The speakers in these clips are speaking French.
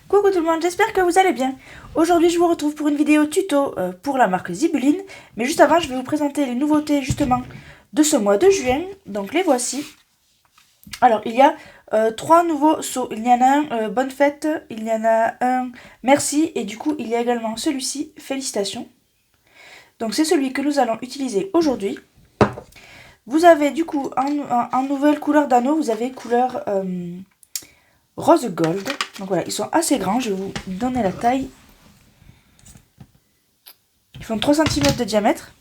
Coucou tout le monde, j'espère que vous allez bien. Aujourd'hui je vous retrouve pour une vidéo tuto pour la marque Zibeline. Mais juste avant je vais vous présenter les nouveautés justement de ce mois de juin. Donc les voici. Alors il y a 3 nouveaux seaux. Il y en a un bonne fête, il y en a un merci et du coup il y a également celui-ci félicitations. Donc c'est celui que nous allons utiliser aujourd'hui. Vous avez du coup en nouvelle couleur d'anneau, vous avez couleur rose gold. Donc voilà, ils sont assez grands, je vais vous donner la taille. Ils font 3 cm de diamètre.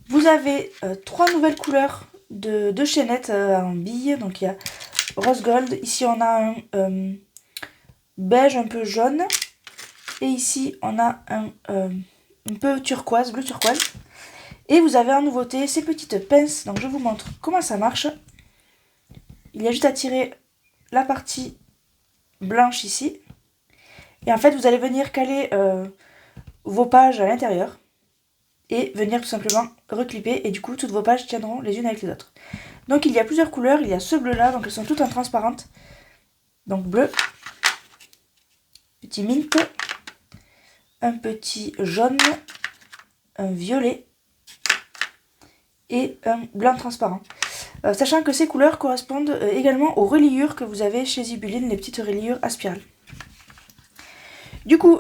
Vous avez 3 nouvelles couleurs de chaînettes en billes. Donc il y a rose gold, ici on a un beige un peu jaune. Et ici on a un peu turquoise, bleu turquoise. Et vous avez en nouveauté ces petites pinces. Donc je vous montre comment ça marche. Il y a juste à tirer la partie blanche ici. Et en fait vous allez venir caler vos pages à l'intérieur. Et venir tout simplement reclipper. Et du coup toutes vos pages tiendront les unes avec les autres. Donc il y a plusieurs couleurs. Il y a ce bleu là. Donc elles sont toutes en transparente. Donc bleu. Petit mint. Un petit jaune. Un violet. Et un blanc transparent. Sachant que ces couleurs correspondent également aux reliures que vous avez chez Zibeline, les petites reliures à spirale. Du coup,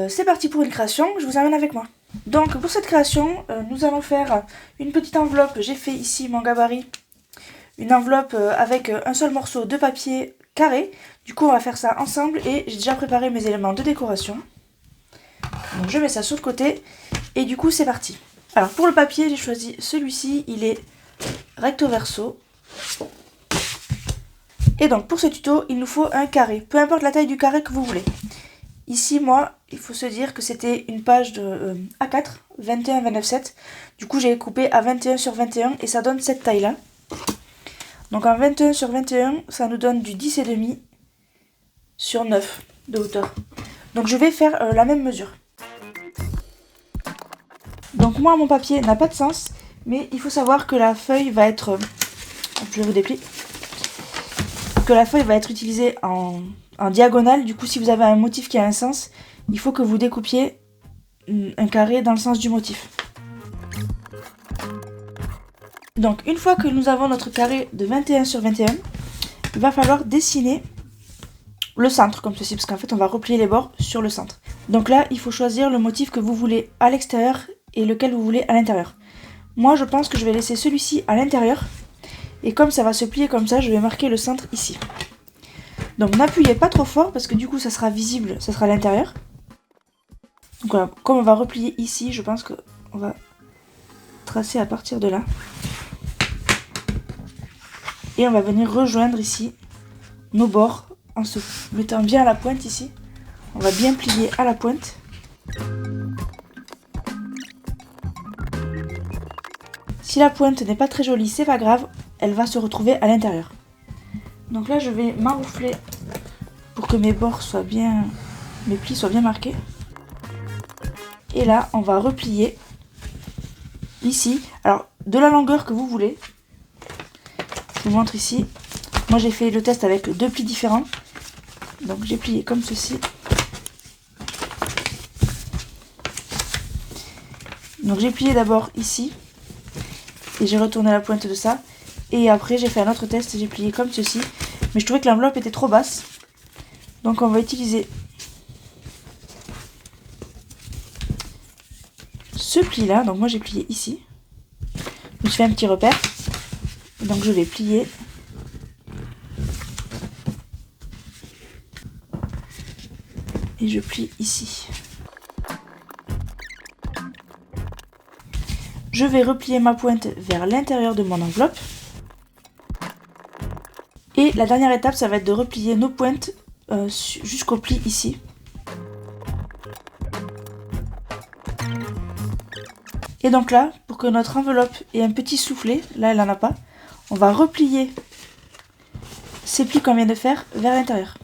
c'est parti pour une création, je vous amène avec moi. Donc pour cette création, nous allons faire une petite enveloppe. J'ai fait ici mon gabarit, une enveloppe avec un seul morceau de papier carré. Du coup on va faire ça ensemble et j'ai déjà préparé mes éléments de décoration. Donc je mets ça sur le côté et du coup c'est parti. Alors pour le papier j'ai choisi celui-ci, il est recto verso. Et donc pour ce tuto il nous faut un carré, peu importe la taille du carré que vous voulez. Ici moi il faut se dire que c'était une page de A4, 21-29-7. Du coup j'ai coupé à 21 sur 21 et ça donne cette taille là. Donc en 21 sur 21 ça nous donne du 10,5 sur 9 de hauteur. Donc je vais faire la même mesure. Donc moi mon papier n'a pas de sens, mais il faut savoir que la feuille va être, je vous déplie, que la feuille va être utilisée en diagonale. Du coup si vous avez un motif qui a un sens, il faut que vous découpiez un carré dans le sens du motif. Donc une fois que nous avons notre carré de 21 sur 21, il va falloir dessiner le centre comme ceci, parce qu'en fait on va replier les bords sur le centre. Donc là il faut choisir le motif que vous voulez à l'extérieur et lequel vous voulez à l'intérieur. Moi je pense que je vais laisser celui-ci à l'intérieur. Et comme ça va se plier comme ça, je vais marquer le centre ici. Donc n'appuyez pas trop fort parce que du coup ça sera visible, ça sera à l'intérieur. Donc voilà, comme on va replier ici, je pense qu'on va tracer à partir de là. Et on va venir rejoindre ici nos bords en se mettant bien à la pointe ici. On va bien plier à la pointe. Si la pointe n'est pas très jolie, c'est pas grave, elle va se retrouver à l'intérieur. Donc là je vais m'enroufler pour que mes bords soient bien, mes plis soient bien marqués. Et là on va replier ici, alors de la longueur que vous voulez. Je vous montre ici, moi j'ai fait le test avec 2 plis différents. Donc j'ai plié comme ceci. Donc j'ai plié d'abord ici. Et j'ai retourné la pointe de ça. Et après j'ai fait un autre test et j'ai plié comme ceci. Mais je trouvais que l'enveloppe était trop basse. Donc on va utiliser ce pli là. Donc moi j'ai plié ici. Je me suis fait un petit repère. Donc je vais plier. Et je plie ici. Je vais replier ma pointe vers l'intérieur de mon enveloppe. Et la dernière étape, ça va être de replier nos pointes jusqu'au pli ici. Et donc là, pour que notre enveloppe ait un petit soufflet, là elle n'en a pas, on va replier ces plis qu'on vient de faire vers l'intérieur.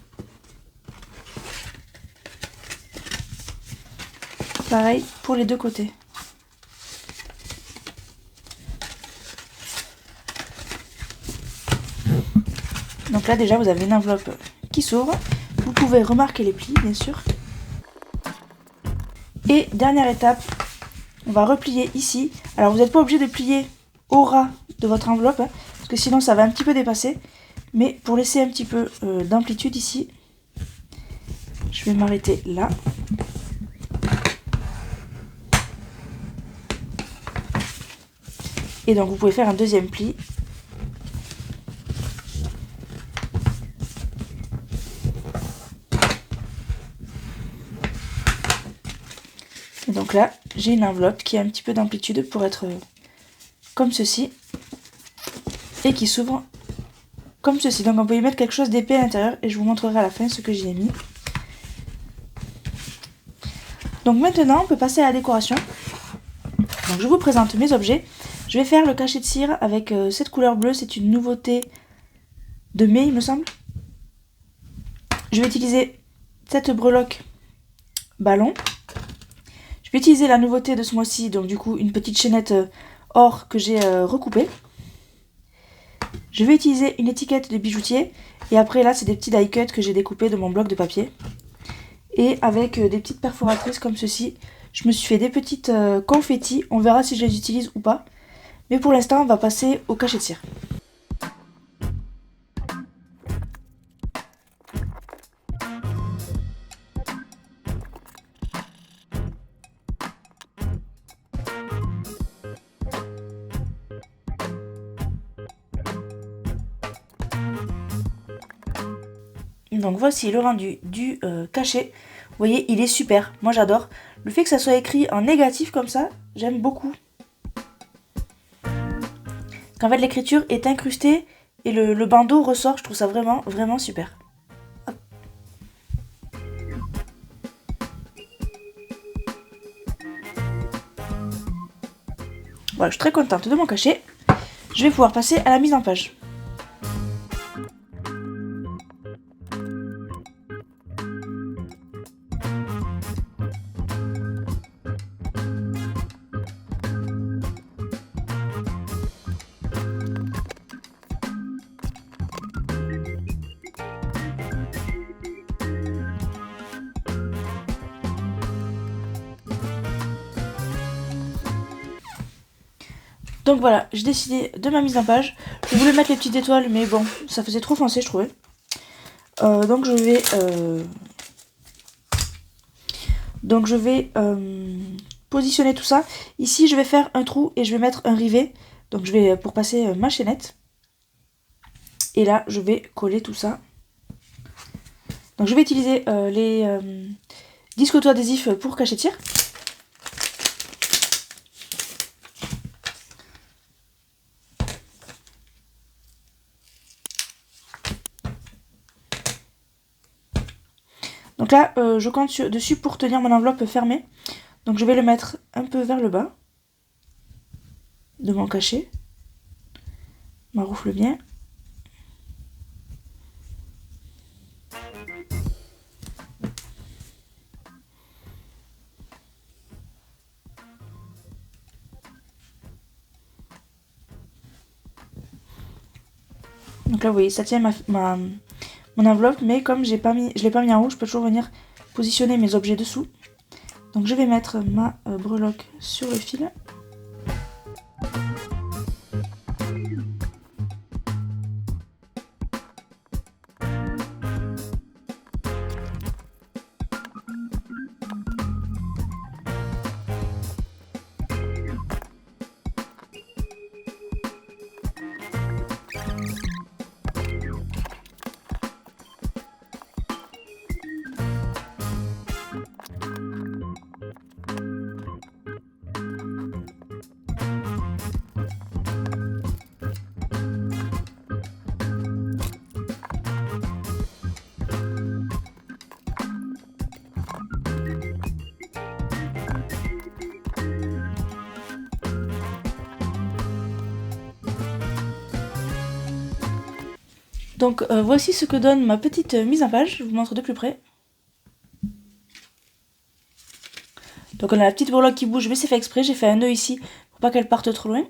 Pareil pour les deux côtés. Donc là déjà vous avez une enveloppe qui s'ouvre. Vous pouvez remarquer les plis bien sûr. Et dernière étape, on va replier ici. Alors vous n'êtes pas obligé de plier au ras de votre enveloppe, hein, parce que sinon ça va un petit peu dépasser. Mais pour laisser un petit peu d'amplitude ici, je vais m'arrêter là. Et donc vous pouvez faire un deuxième pli. Et donc là, j'ai une enveloppe qui a un petit peu d'amplitude pour être comme ceci. Et qui s'ouvre comme ceci. Donc on peut y mettre quelque chose d'épais à l'intérieur et je vous montrerai à la fin ce que j'y ai mis. Donc maintenant, on peut passer à la décoration. Donc je vous présente mes objets. Je vais faire le cachet de cire avec cette couleur bleue. C'est une nouveauté de mai, il me semble. Je vais utiliser cette breloque ballon. Je vais utiliser la nouveauté de ce mois-ci, donc du coup une petite chaînette or que j'ai recoupée. Je vais utiliser une étiquette de bijoutier. Et après là, c'est des petits die cuts que j'ai découpés de mon bloc de papier. Et avec des petites perforatrices comme ceci, je me suis fait des petites confettis. On verra si je les utilise ou pas. Mais pour l'instant, on va passer au cachet de cire. Donc voici le rendu du cachet. Vous voyez, il est super. Moi j'adore. Le fait que ça soit écrit en négatif comme ça, j'aime beaucoup. Qu'en fait l'écriture est incrustée et le bandeau ressort, je trouve ça vraiment, vraiment super. Hop. Voilà, je suis très contente de mon cachet. Je vais pouvoir passer à la mise en page. Donc voilà, j'ai décidé de ma mise en page. Je voulais mettre les petites étoiles, mais bon, ça faisait trop foncé, je trouvais. Donc je vais positionner tout ça. Ici, je vais faire un trou et je vais mettre un rivet. Donc je vais pour passer ma chaînette. Et là, je vais coller tout ça. Donc je vais utiliser les disques auto-adhésifs pour cachet de cire. Donc là, je compte dessus pour tenir mon enveloppe fermée. Donc je vais le mettre un peu vers le bas de mon cachet. Maroufle bien. Donc là, vous voyez, ça tient mon enveloppe, mais comme je l'ai pas mis en haut, je peux toujours venir positionner mes objets dessous. Donc je vais mettre ma breloque sur le fil. Donc voici ce que donne ma petite mise en page, je vous montre de plus près. Donc on a la petite breloque qui bouge, mais c'est fait exprès, j'ai fait un nœud ici pour pas qu'elle parte trop loin.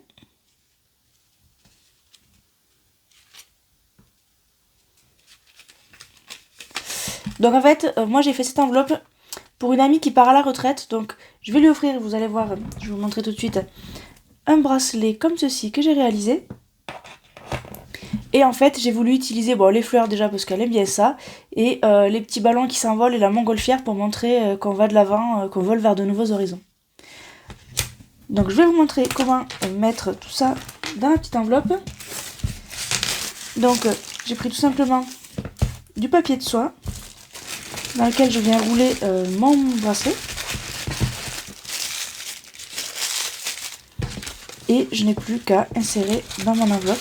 Donc en fait, moi j'ai fait cette enveloppe pour une amie qui part à la retraite. Donc je vais lui offrir, vous allez voir, je vais vous montrer tout de suite, un bracelet comme ceci que j'ai réalisé. Et en fait, j'ai voulu utiliser les fleurs déjà parce qu'elle aime bien ça. Et les petits ballons qui s'envolent et la montgolfière pour montrer qu'on va de l'avant, qu'on vole vers de nouveaux horizons. Donc je vais vous montrer comment mettre tout ça dans la petite enveloppe. Donc j'ai pris tout simplement du papier de soie dans lequel je viens rouler mon bracelet. Et je n'ai plus qu'à insérer dans mon enveloppe.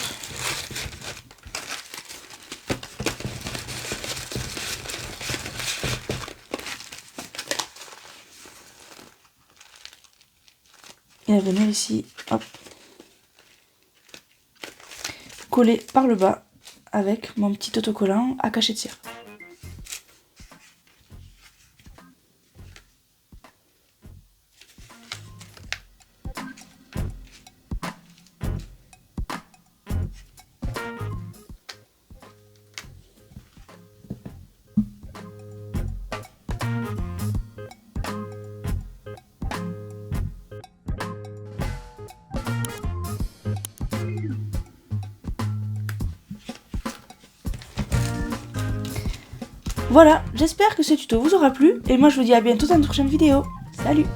Et à venir ici, hop, coller par le bas avec mon petit autocollant à cachet de cire. Voilà, j'espère que ce tuto vous aura plu et moi je vous dis à bientôt dans une prochaine vidéo. Salut!